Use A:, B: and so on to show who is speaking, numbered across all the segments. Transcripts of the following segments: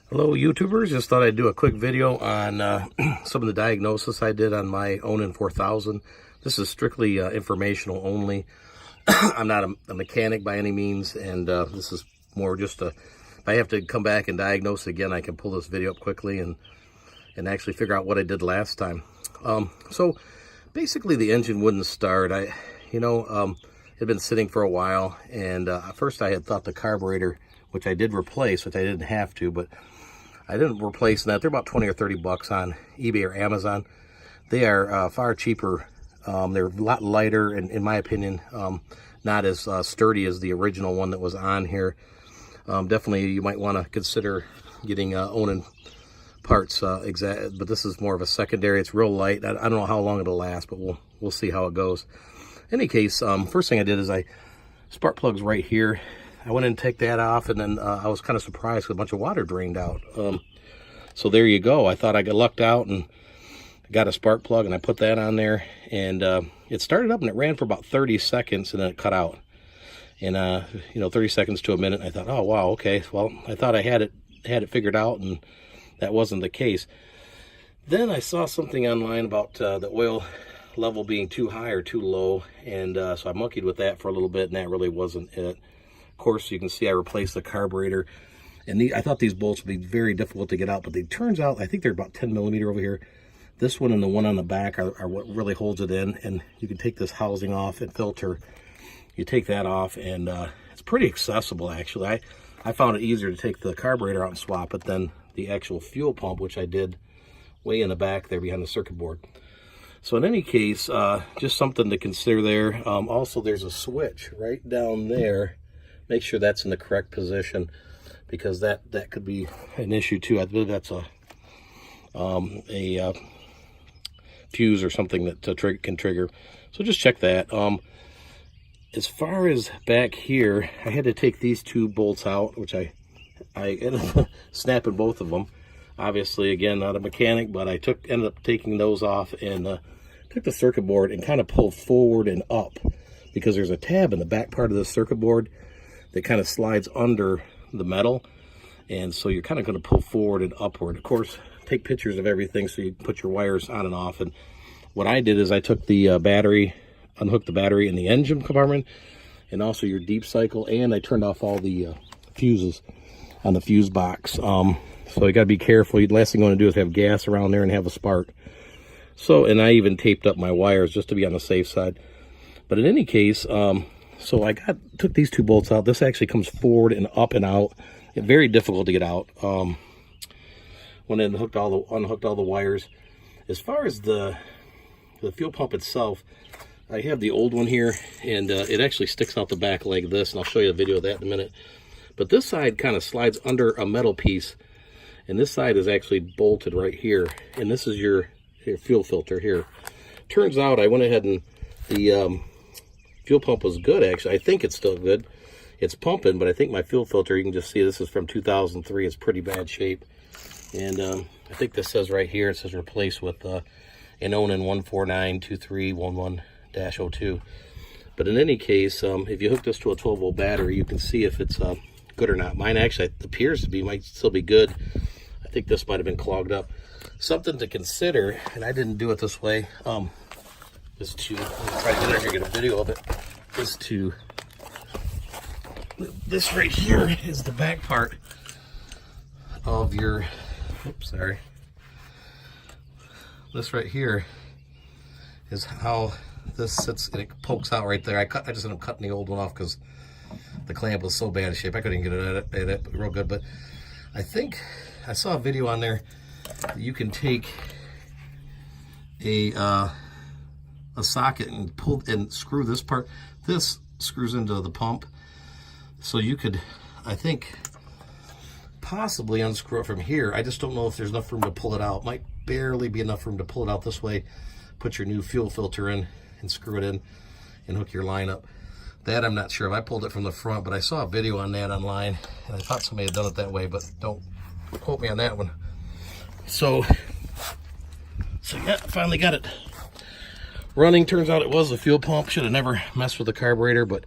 A: Hello YouTubers, just thought I'd do a quick video on some of the diagnosis I did on my Onan 4000. This is strictly informational only. I'm not a mechanic by any means, and this is more just if I have to come back and diagnose again, I can pull this video up quickly and actually figure out what I did last time. So basically the engine wouldn't start. It had been sitting for a while, and at first I had thought the carburetor, which I did replace, which I didn't have to, but I didn't replace that. They're about 20 or 30 bucks on eBay or Amazon. They are far cheaper. They're a lot lighter, and in my opinion, not as sturdy as the original one that was on here. Definitely, you might want to consider getting Onan parts. But this is more of a secondary. It's real light. I don't know how long it'll last, but we'll see how it goes. In any case, first thing I did is spark plug's right here. I went in and take that off, and then I was kind of surprised because a bunch of water drained out. So there you go. I thought I got lucked out and got a spark plug, and I put that on there, and it started up and it ran for about 30 seconds, and then it cut out. And 30 seconds to a minute. I thought, oh wow, okay. Well, I thought I had it figured out, and that wasn't the case. Then I saw something online about the oil level being too high or too low, and so I monkeyed with that for a little bit, and that really wasn't it. Of course, you can see I replaced the carburetor, and I thought these bolts would be very difficult to get out, but it turns out I think they're about 10 millimeter over here. This one and the one on the back are what really holds it in, and you can take this housing off and filter. You take that off, and it's pretty accessible actually. I found it easier to take the carburetor out and swap it than the actual fuel pump, which I did way in the back there behind the circuit board. So in any case, just something to consider there. Also, there's a switch right down there. Make sure that's in the correct position, because that could be an issue too. I believe that's a fuse or something that can trigger. So just check that. As far as back here, I had to take these two bolts out, which I ended up snapping both of them. Obviously, again, not a mechanic, but I ended up taking those off and took the circuit board and kind of pulled forward and up, because there's a tab in the back part of the circuit board that kind of slides under the metal, and so you're kind of going to pull forward and upward. Of course, take pictures of everything so you can put your wires on and off. And what I did is I took the battery, unhooked the battery in the engine compartment, and also your deep cycle, and I turned off all the fuses on the fuse box. So you got to be careful. The last thing you want to do is have gas around there and have a spark. So, and I even taped up my wires just to be on the safe side. But in any case, so I took these two bolts out. This actually comes forward and up and out. It's very difficult to get out. Went in and unhooked all the wires. As far as the fuel pump itself, I have the old one here, and it actually sticks out the back like this, and I'll show you a video of that in a minute. But this side kind of slides under a metal piece, and this side is actually bolted right here. And this is your fuel filter here. Turns out I went ahead and the fuel pump was good, actually. I think it's still good. It's pumping, but I think my fuel filter, you can just see this is from 2003. It's pretty bad shape. And I think this says right here, it says replace with an Onan 1492311-02. But in any case, if you hook this to a 12-volt battery, you can see if it's good or not. Mine actually appears to be, might still be good. I think this might have been clogged up. Something to consider, and I didn't do it this way, is to, try to get in here, get a video of it, is to, this right here is the back part of your, oops, sorry. This right here is how this sits, and it pokes out right there. I just ended up cutting the old one off because the clamp was so bad of shape. I couldn't get it at it real good, but I think I saw a video on there that you can take a socket and pull and screw this part. This screws into the pump, so you could, I think, possibly unscrew it from here. I just don't know if there's enough room to pull it out. Might barely be enough room to pull it out this way. Put your new fuel filter in and screw it in and hook your line up. That I'm not sure if I pulled it from the front, but I saw a video on that online, and I thought somebody had done it that way, but don't quote me on that one. So yeah, I finally got it running. Turns out it was a fuel pump. Should have never messed with the carburetor, but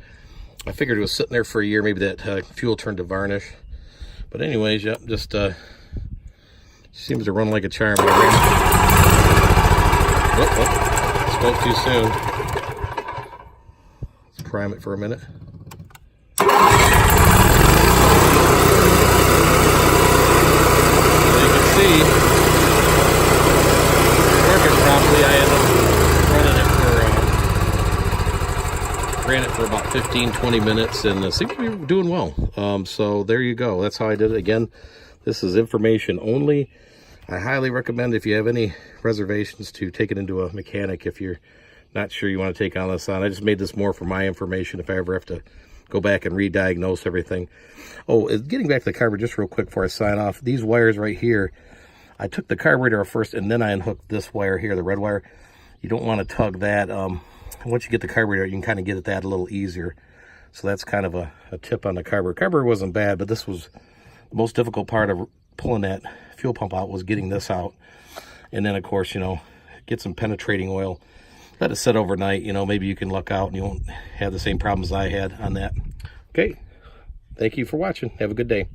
A: I figured it was sitting there for a year. Maybe that fuel turned to varnish. But anyways, yep, just Seems to run like a charm. Spoke too soon. Let's prime it for a minute. As you can see, working properly. I ended up ran it for about 15-20 minutes, and it seems to be doing well. So there you go. That's how I did it. Again, this is information only. I highly recommend, if you have any reservations, to take it into a mechanic if you're not sure you want to take on this on. I just made this more for my information if I ever have to go back and re-diagnose everything. Oh, getting back to the carburetor just real quick before I sign off. These wires right here, I took the carburetor first and then I unhooked this wire here, the red wire. You don't want to tug that. Once you get the carburetor, you can kind of get at that a little easier. So that's kind of a tip on the carburetor. Carburetor wasn't bad, but this was the most difficult part of pulling that fuel pump out, was getting this out. And then, of course, you know, get some penetrating oil. Let it sit overnight. You know, maybe you can luck out and you won't have the same problems I had on that. Okay. Thank you for watching. Have a good day.